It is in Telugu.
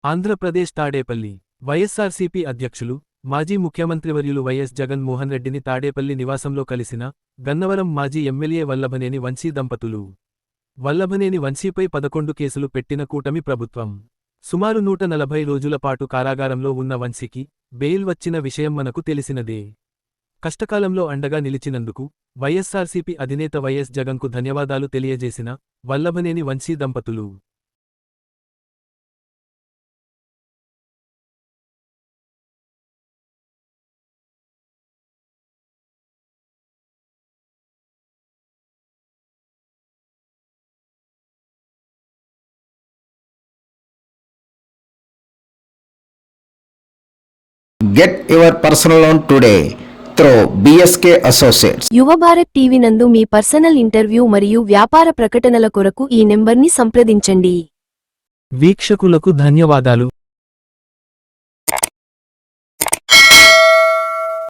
ఆంధ్రప్రదేశ్ తాడేపల్లి వైఎస్సార్సీపీ అధ్యక్షులు మాజీ ముఖ్యమంత్రివర్యులు వైఎస్ జగన్మోహన్ రెడ్డిని తాడేపల్లి నివాసంలో కలిసిన గన్నవరం మాజీ ఎమ్మెల్యే వల్లభనేని వంశీ దంపతులు. వల్లభనేని వంశీపై 11 కేసులు పెట్టిన కూటమి ప్రభుత్వం. సుమారు 140 రోజుల పాటు కారాగారంలో ఉన్న వంశీకి బెయిల్ వచ్చిన విషయం మనకు తెలిసినదే. కష్టకాలంలో అండగా నిలిచినందుకు వైఎస్సార్సీపీ అధినేత వైఎస్ జగన్కు ధన్యవాదాలు తెలియజేసిన వల్లభనేని వంశీ దంపతులు. Get your personal loan today through BSK Associates. యువ భారత్ టీవీ నందు మీ పర్సనల్ ఇంటర్వ్యూ మరియు వ్యాపార ప్రకటనల కొరకు ఈ నెంబర్ని సంప్రదించండి. వీక్షకులకు ధన్యవాదాలు.